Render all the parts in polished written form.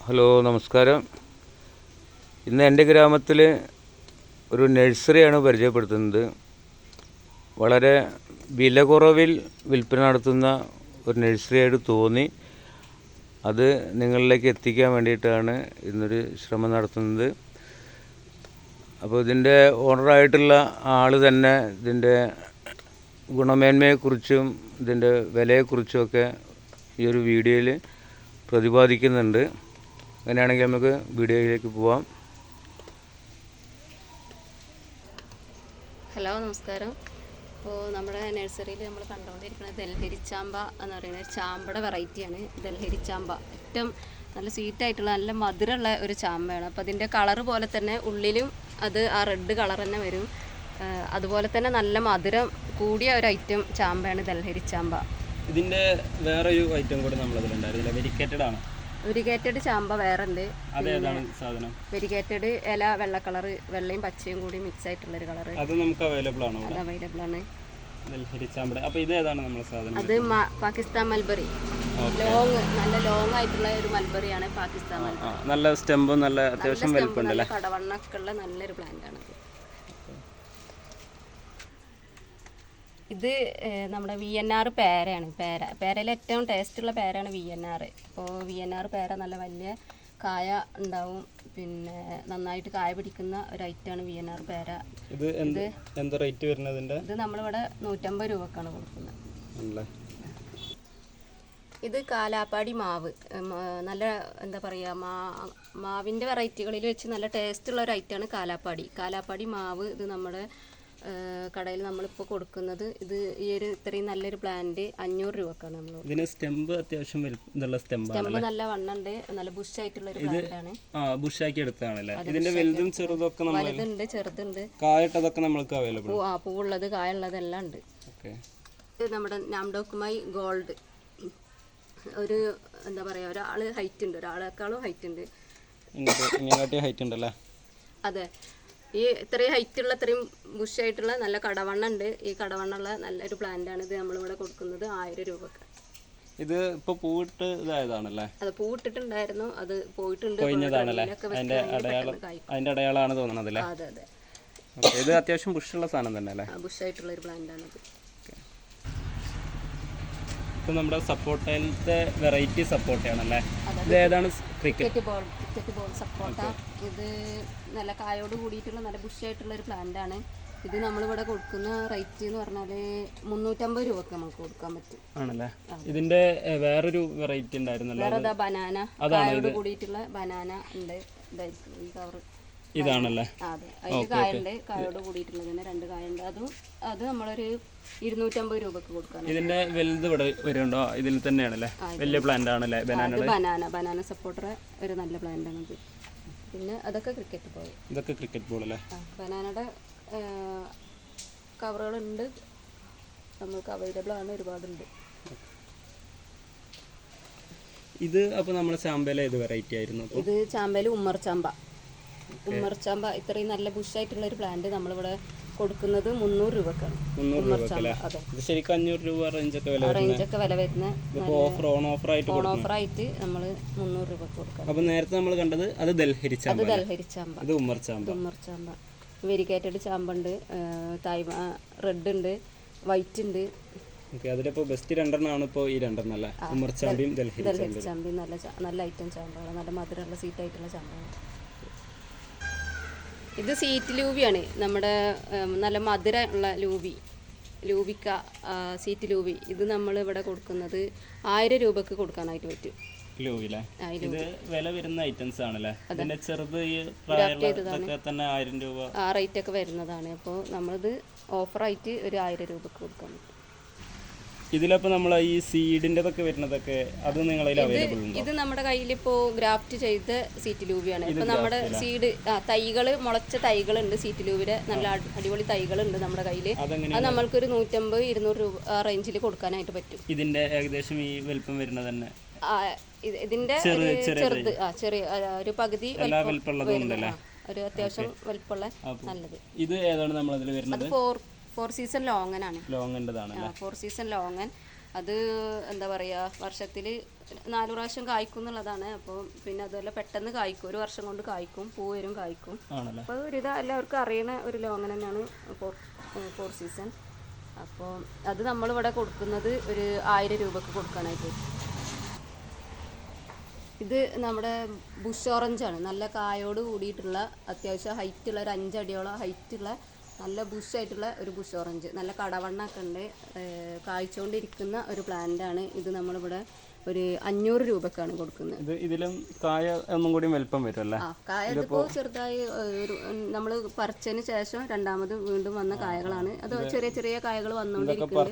Hello, നമസ്കാരം. ഇന്ന് എൻ്റെ ഗ്രാമത്തിൽ ഒരു നഴ്സറിയാണ് പരിചയപ്പെടുത്തുന്നത്. വളരെ വില കുറവിൽ വിൽപ്പന നടത്തുന്ന ഒരു നഴ്സറിയായിട്ട് തോന്നി. അത് നിങ്ങളിലേക്ക് എത്തിക്കാൻ വേണ്ടിയിട്ടാണ് ഇന്നൊരു ശ്രമം നടത്തുന്നത്. അപ്പോൾ ഇതിൻ്റെ ഓണറായിട്ടുള്ള ആൾ തന്നെ ഇതിൻ്റെ ഗുണമേന്മയെക്കുറിച്ചും ഇതിൻ്റെ വിലയെക്കുറിച്ചുമൊക്കെ ഈ ഒരു വീഡിയോയിൽ പ്രതിപാദിക്കുന്നുണ്ട്. അങ്ങനെയാണെങ്കിൽ നമുക്ക് വീഡിയോയിലേക്ക് പോവാം. ഹലോ, നമസ്കാരം. ഇപ്പോൾ നമ്മുടെ നഴ്സറിയിൽ നമ്മൾ കണ്ടുകൊണ്ടിരിക്കുന്നത് ദൽഹരി ചാമ്പ എന്ന് പറയുന്ന ഒരു ചാമ്പയുടെ വെറൈറ്റിയാണ്. ദൽഹരി ചാമ്പ ഏറ്റവും നല്ല സ്വീറ്റായിട്ടുള്ള നല്ല മധുരമുള്ള ഒരു ചാമ്പയാണ്. അപ്പോൾ അതിൻ്റെ കളറ് പോലെ തന്നെ ഉള്ളിലും അത് ആ റെഡ് കളർ തന്നെ വരും. അതുപോലെ തന്നെ നല്ല മധുരം കൂടിയ ഒരു ഐറ്റം ചാമ്പയാണ് ദൽഹരി ചാമ്പ. ഇതിൻ്റെ വേറൊരു ഐറ്റം കൂടെ നമ്മളതിലുണ്ടായിരുന്നില്ല, വെരിക്കേറ്റഡ് ആണ്. വെരിഗേറ്റഡ് ചാമ്പ വേറെ ഉണ്ട്. അതേതാണ് സാധനം? വെരിഗേറ്റഡ് ഇല വെള്ള കളറ്, വെള്ളയും പച്ചയും കൂടി മിക്സ് ആയിട്ടുള്ളൊരു കളറ്. അത് നമുക്ക് അവൈലബിൾ ആണോ? അത് അവൈലബിൾ ആണ്. ദൽഹരി ചാമ്പ. അപ്പോൾ ഇത് ഏതാണ് നമ്മുടെ സാധനം? അത് പാകിസ്ഥാൻ മൽബറി. ലോങ്, നല്ല ലോങ് ആയിട്ടുള്ള ഒരു മൽബറിയാണ് പാകിസ്ഥാൻ മൽബറി. നല്ല സ്റ്റെമ്പും നല്ല അത്യാവശ്യം വലിപ്പമുണ്ടല്ലേ? കടവണ്ണൊക്കെ ഉള്ള നല്ലൊരു പ്ലാന്റ് ആണ്. ഇത് നമ്മുടെ VNR പേരയാണ്. പേരയിൽ ഏറ്റവും ടേസ്റ്റുള്ള പേരാണ് VNR. അപ്പോൾ VNR പേര നല്ല വലിയ കായ ഉണ്ടാവും, പിന്നെ നന്നായിട്ട് കായ പിടിക്കുന്ന ഒരു ഐറ്റമാണ് VNR പേര. ഇത് എന്താ റേറ്റ് വരുന്നത്? ഇത് നമ്മളിവിടെ 150 രൂപക്കാണ് കൊടുക്കുന്നത്. ഇത് കാലാപ്പാടി മാവ്. നല്ല എന്താ പറയുക, മാവിൻ്റെ വെറൈറ്റികളിൽ വെച്ച് നല്ല ടേസ്റ്റുള്ള ഒരു ഐറ്റമാണ് കാലാപ്പാടി മാവ്. ഇത് നമ്മുടെ കടയിൽ നമ്മളിപ്പോൾ കൊടുക്കുന്നത്. ഇത് ഈ ഒരു ഇത്രയും നല്ലൊരു പ്ലാന്റ് 500 രൂപക്കാണ് നമ്മൾ. ഇതിന് സ്റ്റെമ്പ് അത്യാവശ്യം സ്റ്റെമ്പ് നല്ല വണ്ണുണ്ട്, നല്ല ബുഷ് ആയിട്ടുള്ള ഒരു പ്ലാന്റ് ആണ്. ബുഷാക്കി എടുത്താണല്ലേ? ഇതിന്റെ വലുതും ചെറുതൊക്കെ വലുതുണ്ട്, ചെറുതുണ്ട്. കായട്ടതൊക്കെ നമുക്ക് അവൈലബിൾ. പൂവുള്ളത് കായുള്ളത് എല്ലാം ഉണ്ട്. ഇത് നമ്മുടെ നാംഡോക്കുമായി ഗോൾഡ്. ഒരു എന്താ പറയുക, ഒരാൾ ഹൈറ്റ് ഉണ്ട്, ഒരാളെക്കാളും ഹൈറ്റ് ഉണ്ട്. ഇങ്ങോട്ട് ഹൈറ്റ് ഉണ്ടല്ലേ? അതെ, ഈ ഇത്രയും ഹൈറ്റുള്ള ഇത്രയും ബുഷായിട്ടുള്ള നല്ല കടവണ്ണ ഉണ്ട്. ഈ കടവണ്ണുള്ള നല്ലൊരു പ്ലാന്റ് ആണ്. ഇത് നമ്മളിവിടെ കൊടുക്കുന്നത് 1000 രൂപക്ക്. ഇത് ഇപ്പൊ പൂവിട്ട് ഇതായതാണല്ലേ? അത് പൂവിട്ടിട്ടുണ്ടായിരുന്നു, അത് പോയിട്ടുണ്ട്. അതിന്റെ അടയാളാണ് തോന്നണതല്ലേ? അതെ അതെ. ഇത് അത്യാവശ്യം ബുഷുള്ള സാധനം തന്നെ അല്ലേ? ബുഷായിട്ടുള്ള ഒരു പ്ലാന്റ് ആണത്. ഇപ്പൊ നമ്മുടെ സപ്പോർട്ടയിലത്തെ വെറൈറ്റി സപ്പോർട്ടയാണല്ലേ? ഇത് ഏതാണ്? ക്രിക്കറ്റ് ബോൾ സപ്പോർട്ട. ഇത് നല്ല കായോട് കൂടിയിട്ടുള്ള നല്ല ബുഷായിട്ടുള്ള ഒരു പ്ലാന്റ് ആണ്. ഇത് നമ്മളിവിടെ കൊടുക്കുന്ന റേറ്റ് എന്ന് പറഞ്ഞാൽ 350 രൂപക്ക് നമുക്ക് കൊടുക്കാൻ പറ്റും. ആണല്ലേ? ഇതിന്റെ വേറൊരു വെറൈറ്റി ഉണ്ടായിരുന്നല്ലോ? വേറെ ബനാന, കായോട് കൂടിയിട്ടുള്ള ബനാന ഉണ്ട്. ഈ കവർ ഇതാണല്ലേ? അതെ, അതിൽ കായുണ്ട്, കായോട് കൂടിയിട്ടുള്ളതിന് 2 കായുണ്ട്. അത് നമ്മളൊരു 250 രൂപക്ക് കൊടുക്കാം. ഇതിന്റെ വലുത് ഇവിടെ വരുന്നുണ്ടോ? ഇതിൽ തന്നെയാണല്ലേ? വലിയ പ്ലാന്റ് ആണല്ലേ? ബനാന സപ്പോർട്ടർ ഒരു നല്ല പ്ലാന്റ് ആണ്. പിന്നെ അതൊക്കെ ക്രിക്കറ്റ് ബോൾ. ഇതൊക്കെ ക്രിക്കറ്റ് ബോൾ അല്ലേ? ബനാനയുടെ കവറുകളുണ്ട്, നമുക്ക് അവൈലബിൾ ആണ്, ഒരുപാടുണ്ട്. ഇത് അപ്പോൾ നമ്മുടെ ചാമ്പയിലെ ഏത് വെറൈറ്റി ആയിരുന്നു? ഇത് ചാമ്പയിൽ ഉമ്മർ ചാമ്പ. ഇത്രയും നല്ല ബുഷായിട്ടുള്ള ഒരു പ്ലാന്റ് നമ്മളിവിടെ കൊടുക്കുന്നത് 300 രൂപക്കാണ്. 300 രൂപ. ഇത് ശരിക്കും 500 രൂപ റേഞ്ചൊക്കെ വില വരുന്ന ഓണോഫറായിട്ട് നമ്മൾ 300 രൂപക്ക് കൊടുക്കാം. അപ്പോൾ നേരത്തെ നമ്മൾ കണ്ടത് അത് ദൽഹരി ചാമ്പ. ഇത് ഉമ്മർ ചാമ്പ. വെരിഗേറ്റഡ് ചാമ്പ ഉണ്ട്, റെഡ് ഉണ്ട്, വൈറ്റ് ഉണ്ട്. അതിലിപ്പോൾ ബെസ്റ്റ് 2 ആണ് ഇപ്പോൾ ഈ 2 അല്ലേ? ഉമ്മർ ചാമ്പയും ദൽഹരി ചാമ്പയും നല്ല ഐറ്റം ചാമ്പകളാണ്, നല്ല മധുരമുള്ള സ്വീറ്റായിട്ടുള്ള ചാമ്പകളാണ്. ഇത് സീറ്റ് ലൂവിയാണ്, നമ്മുടെ നല്ല മധുരമുള്ള ലൂവിക്ക സീറ്റ് ലൂവി. ഇത് നമ്മൾ ഇവിടെ കൊടുക്കുന്നത് 1000 രൂപക്ക് കൊടുക്കാനായിട്ട് പറ്റും. ഇത് വില വരുന്ന ഐറ്റംസ് ആണല്ലേ? ചെറുത് തന്നെ 1000 രൂപ ആ റേറ്റ് ഒക്കെ വരുന്നതാണ്. അപ്പോൾ നമ്മളിത് ഓഫറായിട്ട് ഒരു 1000 രൂപക്ക് കൊടുക്കാൻ പറ്റും. ഇതിലപ്പോൾ നമ്മൾ ഈ സീഡിൻ്റെതൊക്കെ വരുന്നതൊക്കെ അത് നിങ്ങളതിൽ അവൈലബിൾ ഉണ്ടോ? ഇത് നമ്മുടെ കയ്യിൽ ഇപ്പോൾ ഗ്രാഫ്റ്റ് ചെയ്ത സീറ്റ് ലൂവിയാണ്. ഇപ്പോൾ നമ്മുടെ സീഡ് തൈകൾ, മുളച്ച തൈകളുണ്ട് സീറ്റ് ലൂവിയുടെ. നല്ല അടിപൊളി തൈകളുണ്ട് നമ്മുടെ കയ്യിൽ. അത് നമ്മൾക്കൊരു 150-200 രൂപ ആ റേഞ്ചിൽ കൊടുക്കാനായിട്ട് പറ്റും. ഇതിൻ്റെ ഏകദേശം ഈ വലിപ്പം വരുന്നത് തന്നെ ഇതിന്റെ ചെറുത് ചെറിയ ഒരു പകുതി ഒരു അത്യാവശ്യം വലിപ്പമുള്ള നല്ലത്. ഇത് ഏതാണ് നമ്മളതിൽ വരുന്നത്? 4 സീസൺ ലോങ്ങനാണ്. 4 season longan. അത് എന്താ പറയുക വർഷത്തിൽ 4 പ്രാവശ്യം കായ്ക്കും എന്നുള്ളതാണ്. അപ്പോൾ പിന്നെ അതുപോലെ പെട്ടെന്ന് കായ്ക്കും, 1 വർഷം കൊണ്ട് കായ്ക്കും, പൂ വരും, കായ്ക്കും. അപ്പോൾ ഒരിത് എല്ലാവർക്കും അറിയണ ഒരു ലോങ്ങൻ തന്നെയാണ് ഫോർ സീസൺ. അപ്പോൾ അത് നമ്മളിവിടെ കൊടുക്കുന്നത് ഒരു 1000 രൂപക്ക് കൊടുക്കാനായിട്ട്. ഇത് നമ്മുടെ ബുഷ് ഓറഞ്ചാണ്, നല്ല കായോട് കൂടിയിട്ടുള്ള അത്യാവശ്യം ഹൈറ്റുള്ള ഒരു 5 അടിയോളം ഹൈറ്റുള്ള നല്ല ബുഷായിട്ടുള്ള ഒരു ബുഷ് ഓറഞ്ച്, നല്ല കടവണ്ണൊക്കെ ഉണ്ട്, കായ്ച്ചുകൊണ്ടിരിക്കുന്ന ഒരു പ്ലാന്റാണ് ഇത്. നമ്മളിവിടെ ഒരു 500 രൂപക്കാണ് കൊടുക്കുന്നത്. ഇതിലും കായ ഒന്നും കൂടി വലിപ്പം വരുമല്ലേ? കായ ഇതിപ്പോൾ ചെറുതായി നമ്മൾ പറിച്ചതിന് ശേഷം രണ്ടാമത് വീണ്ടും വന്ന കായകളാണ്. അത് ചെറിയ ചെറിയ കായകൾ വന്നുകൊണ്ടിരിക്കുന്നത്,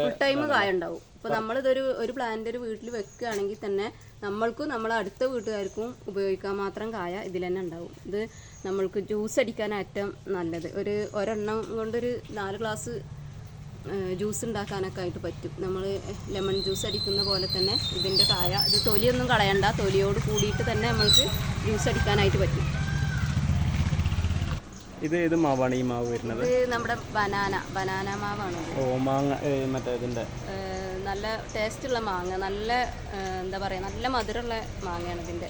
ഫുൾ ടൈം കായ ഉണ്ടാവും. അപ്പോൾ നമ്മളിതൊരു പ്ലാന്റ് ഒരു വീട്ടിൽ വെക്കുകയാണെങ്കിൽ തന്നെ നമ്മൾക്കും നമ്മളെ അടുത്ത വീട്ടുകാർക്കും ഉപയോഗിക്കാൻ മാത്രം കായ ഇതിൽ തന്നെ ഉണ്ടാവും. ഇത് നമ്മൾക്ക് ജ്യൂസ് അടിക്കാൻ ഏറ്റവും നല്ലത്. ഒരെണ്ണം കൊണ്ടൊരു 4 ഗ്ലാസ് ജ്യൂസ് ഉണ്ടാക്കാനൊക്കെ ആയിട്ട് പറ്റും. നമ്മൾ ലെമൺ ജ്യൂസ് അടിക്കുന്ന പോലെ തന്നെ ഇതിൻ്റെ കായ, ഇത് തൊലിയൊന്നും കളയണ്ട, തൊലിയോട് കൂടിയിട്ട് തന്നെ നമ്മൾക്ക് ജ്യൂസ് അടിക്കാനായിട്ട് പറ്റും. ഇത് ഏത് മാവാണ് ഈ മാവ് വരുന്നത്? ഇത് നമ്മുടെ ബനാന മാവാണ്. മാങ്ങ മറ്റേ ഇതിൻ്റെ നല്ല ടേസ്റ്റുള്ള മാങ്ങ, നല്ല എന്താ പറയുക, നല്ല മധുരമുള്ള മാങ്ങയാണ് ഇതിൻ്റെ.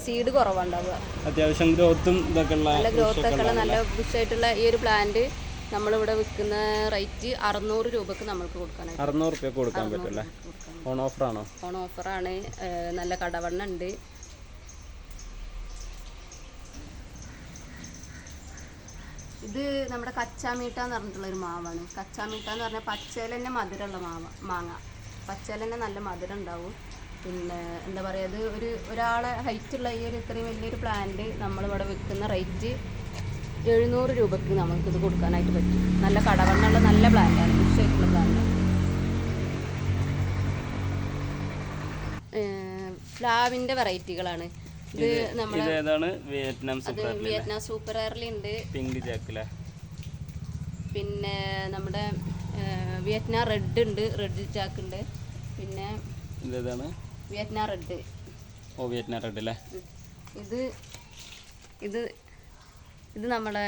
സീഡ് കുറവുണ്ടാവുക, അത്യാവശ്യം ഗ്രോത്തും ഇതൊക്കെ ഉള്ള, നല്ല ഗ്രോത്തൊക്കെ ഉള്ള നല്ല ബുഷായിട്ടുള്ള ഈ ഒരു പ്ലാന്റ് നമ്മളിവിടെ വിൽക്കുന്ന റേറ്റ് 600 രൂപക്ക് നമ്മൾക്ക് കൊടുക്കാനായിട്ട്. 600 രൂപ കൊടുക്കാൻ പറ്റില്ല. ഓൺ ഓഫറാണോ? ഓൺ ഓഫറാണ്. നല്ല കടവണ്ണ ഉണ്ട്. ഇത് നമ്മുടെ കച്ചാമീട്ട എന്ന് പറഞ്ഞിട്ടുള്ളൊരു മാവാണ്. കച്ചാമീട്ട എന്ന് പറഞ്ഞാൽ പച്ചയിൽ തന്നെ മധുരമുള്ള മാങ്ങ, പച്ചയിൽ തന്നെ നല്ല മധുരം ഉണ്ടാവും. പിന്നെ എന്താ പറയുക, ഇത് ഒരാളെ ഹൈറ്റുള്ള ഈ ഒരു ഇത്രയും വലിയൊരു പ്ലാന്റ് നമ്മളിവിടെ വിൽക്കുന്ന റേറ്റ് 700 രൂപയ്ക്ക് നമുക്കിത് കൊടുക്കാനായിട്ട് പറ്റും. നല്ല കടവണ്ണുള്ള നല്ല പ്ലാന്റാണ്, ബുഷായിട്ടുള്ള പ്ലാന്റാണ്. പ്ലാവിൻ്റെ വെറൈറ്റികളാണ് ഇത്. വിയറ്റ്നാം സൂപ്പർ എയർലി ഉണ്ട്, പിങ്ക് ജാക്കിലെ. പിന്നെ നമ്മുടെ വിയറ്റ്നാം റെഡ് ഉണ്ട്, റെഡ് ജാക്ക് ഉണ്ട്. പിന്നെ വിയറ്റ്നാം റെഡ്. വിയറ്റ്നാം റെഡ് അല്ലേ? ഇത് നമ്മുടെ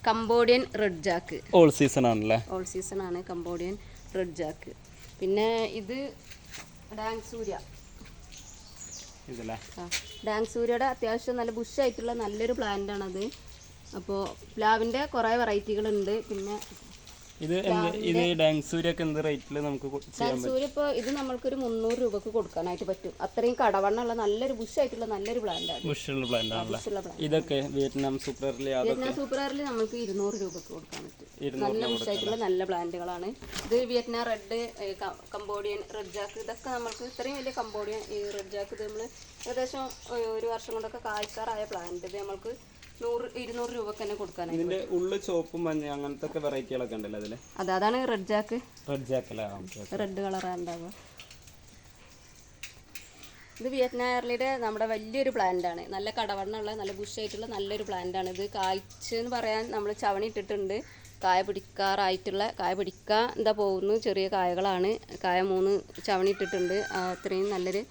Cambodian red Jack. All season ആണല്ലേ? ഓൾ സീസൺ ആണ് കംബോഡിയൻ റെഡ് ജാക്ക്. പിന്നെ ഇത് ഡാങ് സൂര്യ. ഡാങ് സൂര്യയുടെ അത്യാവശ്യം നല്ല ബുഷായിട്ടുള്ള നല്ലൊരു പ്ലാന്റ് ആണത്. അപ്പോൾ പ്ലാവിൻ്റെ കുറേ വെറൈറ്റികളുണ്ട്. പിന്നെ ഇത് ഡാങ് സൂര്യൊക്കെ എന്ത് റേറ്റിൽ നമുക്ക് ചെയ്യാൻ പറ്റും? സൂര്യ ഇപ്പോൾ ഇത് നമ്മൾക്കൊരു 300 രൂപക്ക് കൊടുക്കാനായിട്ട് പറ്റും. അത്രയും കടവണ്ണുള്ള നല്ലൊരു ബുഷായിട്ടുള്ള നല്ലൊരു പ്ലാന്റാണ്. ബുഷുള്ള പ്ലാന്റ് ആണല്ലേ ഇതൊക്കെ? വിയറ്റ്നാം സൂപ്പർ എയർലി നമുക്ക് 200 രൂപക്ക് കൊടുക്കാൻ പറ്റും. നല്ല ബുഷായിട്ടുള്ള നല്ല പ്ലാന്റുകളാണ്. ഇത് Vietnam red, Cambodian red Jack, ഇതൊക്കെ നമുക്ക് ഇത്രയും വലിയ കംബോഡിയൻ ഈ റെഡ് ജാക്ക് ഇത് നമ്മൾ ഏകദേശം 1 വർഷം കൊണ്ടൊക്കെ കായ്ക്കാറായ പ്ലാന്റ്. ഇത് നമുക്ക് 100-200 രൂപക്ക് തന്നെ കൊടുക്കാനായിട്ട്. ഇതിന്റെ ഉള്ളു ചോപ്പും മഞ്ഞ അങ്ങനത്തെ വെറൈറ്റികളൊക്കെ ഉണ്ടല്ലോ അതില്? അതാണ് റെഡ് ജാക്ക്. റെഡ് കളറാണ് ഉണ്ടാവുക. ഇത് വിയറ്റ്നാം എയർലിയുടെ നമ്മുടെ വലിയൊരു പ്ലാന്റ് ആണ്. നല്ല കടവണ്ണുള്ള നല്ല ബുഷായിട്ടുള്ള നല്ലൊരു പ്ലാന്റ് ആണ്. ഇത് കായ്ച്ചെന്ന് പറയാൻ നമ്മൾ ചവണി ഇട്ടിട്ടുണ്ട്. കായ പിടിക്കാൻ എന്താ പോകുന്നു, ചെറിയ കായകളാണ്. കായ 3 ചവണി ഇട്ടിട്ടുണ്ട്. അത്രയും നല്ലൊരു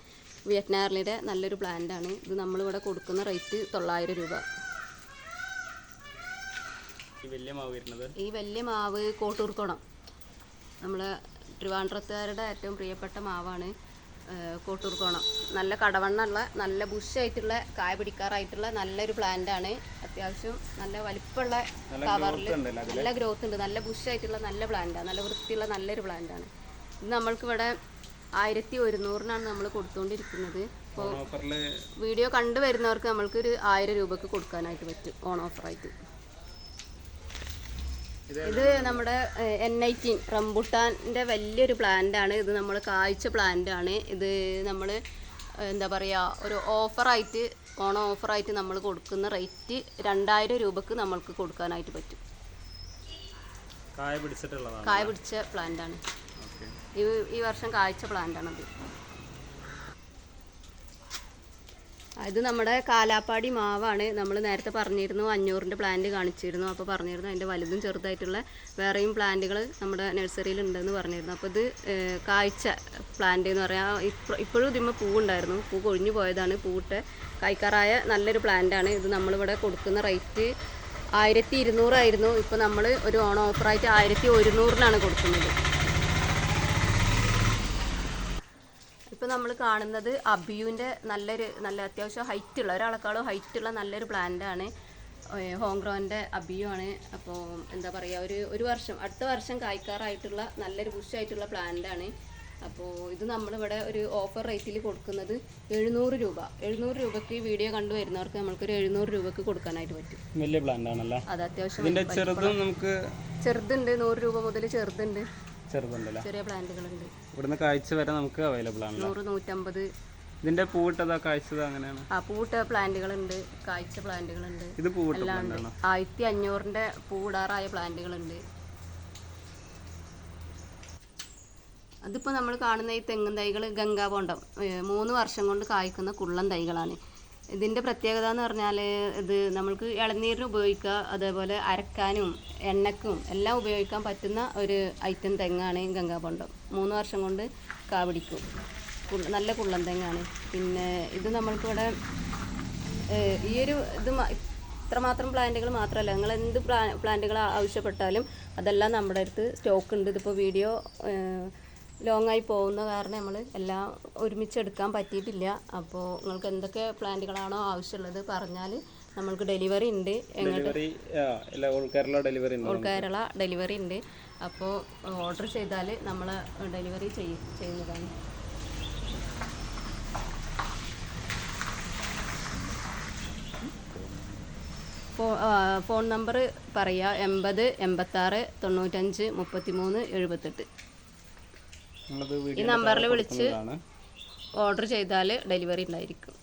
വിയറ്റ്നാം എയർലിയുടെ നല്ലൊരു പ്ലാന്റ് ആണ്. ഇത് നമ്മളിവിടെ കൊടുക്കുന്ന റേറ്റ് 900 രൂപ. ഈ വലിയ മാവ് കോട്ടൂർക്കോണം, നമ്മളെ ട്രിവാൻഡ്രത്തുകാരുടെ ഏറ്റവും പ്രിയപ്പെട്ട മാവാണ് കോട്ടൂർക്കോണം. നല്ല കടവണ്ണുള്ള നല്ല ബുഷായിട്ടുള്ള കായ പിടിക്കാറായിട്ടുള്ള നല്ലൊരു പ്ലാന്റ് ആണ്. അത്യാവശ്യം നല്ല വലിപ്പമുള്ള കവറിൽ നല്ല ഗ്രോത്ത് ഉണ്ട്. നല്ല ബുഷായിട്ടുള്ള നല്ല പ്ലാന്റാണ്, നല്ല വൃത്തിയുള്ള നല്ലൊരു പ്ലാന്റാണ്. ഇത് നമ്മൾക്കിവിടെ 1100-നാണ് നമ്മൾ കൊടുത്തുകൊണ്ടിരിക്കുന്നത്. അപ്പോൾ വീഡിയോ കണ്ടുവരുന്നവർക്ക് നമ്മൾക്കൊരു 1000 രൂപക്ക് കൊടുക്കാനായിട്ട് പറ്റും ഓൺ ഓഫറായിട്ട്. ഇത് നമ്മുടെ N18 റംബുട്ടാൻ്റെ വലിയൊരു പ്ലാന്റാണ്. ഇത് നമ്മൾ കായ്ച്ച പ്ലാന്റാണ്. ഇത് നമ്മൾ എന്താ പറയുക, ഒരു ഓഫറായിട്ട് ഓഫറായിട്ട് നമ്മൾ കൊടുക്കുന്ന റേറ്റ് 2000 രൂപക്ക് നമ്മൾക്ക് കൊടുക്കാനായിട്ട് പറ്റും. കായ പിടിച്ച പ്ലാന്റാണ്. ഈ വർഷം കായ്ച്ച പ്ലാന്റാണത്. ഇത് നമ്മുടെ കാലാപ്പാടി മാവാണ്. നമ്മൾ നേരത്തെ പറഞ്ഞിരുന്നു 500ൻ്റെ പ്ലാന്റ് കാണിച്ചിരുന്നു. അപ്പോൾ പറഞ്ഞിരുന്നു അതിൻ്റെ വലുതും ചെറുതായിട്ടുള്ള വേറെയും പ്ലാന്റുകൾ നമ്മുടെ നഴ്സറിയിൽ ഉണ്ടെന്ന് പറഞ്ഞിരുന്നു. അപ്പോൾ ഇത് കായ്ച്ച പ്ലാന്റ് എന്ന് പറയാം. ഇപ്പോഴും ഇതിന്മേൽ പൂവുണ്ടായിരുന്നു, പൂ കൊഴിഞ്ഞു പോയതാണ്. പൂവിട്ട് കായ്ക്കാറായ നല്ലൊരു പ്ലാന്റാണ്. ഇത് നമ്മളിവിടെ കൊടുക്കുന്ന റേറ്റ് 1200 ആയിരുന്നു. ഇപ്പോൾ നമ്മൾ ഒരു ഓൺ ഓഫറായിട്ട് 1100-നാണ് കൊടുക്കുന്നത്. ഇപ്പം നമ്മൾ കാണുന്നത് അബിയുവിൻ്റെ നല്ല അത്യാവശ്യം ഹൈറ്റുള്ള ഒരാളെക്കാളും ഹൈറ്റുള്ള നല്ലൊരു പ്ലാന്റാണ്. ഹോംഗ്രോൻ്റെ അബിയുമാണ്. അപ്പോൾ എന്താ പറയുക, ഒരു വർഷം അടുത്ത വർഷം കായ്ക്കാറായിട്ടുള്ള നല്ലൊരു ബുഷായിട്ടുള്ള പ്ലാന്റാണ്. അപ്പോൾ ഇത് നമ്മളിവിടെ ഒരു ഓഫർ റേറ്റിൽ കൊടുക്കുന്നത് 700 രൂപ. 700 രൂപയ്ക്ക് വീഡിയോ കണ്ടു വരുന്നവർക്ക് നമ്മൾക്കൊരു 700 രൂപയ്ക്ക് കൊടുക്കാനായിട്ട് പറ്റും. വലിയ പ്ലാന്റ് ആണല്ലോ. അത് അത്യാവശ്യം ചെറുതും നമുക്ക് ചെറുതുണ്ട്, 100 രൂപ മുതൽ ചെറുതുണ്ട്, ചെറുതുണ്ടല്ലോ. ചെറിയ പ്ലാന്റുകളുണ്ട്. ഇവിടുന്ന് കാഴ്ച വരെ നമുക്ക് അവൈലബിൾ ആണ്. 100, 150. ഇതിന്റെ പൂവിട്ടതാ കാഴ്ചത് അങ്ങനെയാണ്. പൂവിട്ട പ്ലാന്റുകളുണ്ട്, കായ്ച്ച പ്ലാന്റുകളുണ്ട്. ഇത് പൂവിട്ട എല്ലാം ഉണ്ട്. 1500ന്റെ പൂവിടാറായ പ്ലാന്റുകളുണ്ട്. അതിപ്പോൾ നമ്മൾ കാണുന്ന ഈ തെങ്ങും തൈകൾ ഗംഗാബോണ്ടം 3 വർഷം കൊണ്ട് കായ്ക്കുന്ന കുള്ളൻ തൈകളാണ്. ഇതിൻ്റെ പ്രത്യേകത എന്ന് പറഞ്ഞാൽ ഇത് നമ്മൾക്ക് ഇളനീരിന് ഉപയോഗിക്കുക, അതേപോലെ അരക്കാനും എണ്ണക്കും എല്ലാം ഉപയോഗിക്കാൻ പറ്റുന്ന ഒരു ഐറ്റം തെങ്ങാണ് ഗംഗാബോണ്ടം. 3 വർഷം കൊണ്ട് കാ പിടിക്കും. നല്ല കുള്ളൻ തെങ്ങാണ്. പിന്നെ ഇത് നമ്മൾക്കിവിടെ ഈ ഒരു ഇത് ഇത്രമാത്രം പ്ലാന്റുകൾ മാത്രമല്ല, നിങ്ങൾ എന്ത് പ്ലാന്റുകൾ ആവശ്യപ്പെട്ടാലും അതെല്ലാം നമ്മുടെ അടുത്ത് സ്റ്റോക്ക് ഉണ്ട്. ഇതിപ്പോൾ വീഡിയോ ലോങ്ങായി പോകുന്ന കാരണം നമ്മൾ എല്ലാം ഒരുമിച്ച് എടുക്കാൻ പറ്റിയിട്ടില്ല. അപ്പോൾ നിങ്ങൾക്ക് എന്തൊക്കെ പ്ലാന്റുകളാണോ ആവശ്യമുള്ളത് പറഞ്ഞാൽ നമ്മൾക്ക് ഡെലിവറി ഉണ്ട്. ഓൾ കേരള ഡെലിവറി ഉണ്ട്. അപ്പോൾ ഓർഡർ ചെയ്താൽ നമ്മൾ ഡെലിവറി ചെയ്യുന്നതാണ്. ഫോൺ നമ്പർ പറയുക 80 86 95 33 78. ഈ നമ്പറിൽ വിളിച്ച് ഓർഡർ ചെയ്താൽ ഡെലിവറി ഉണ്ടായിരിക്കും.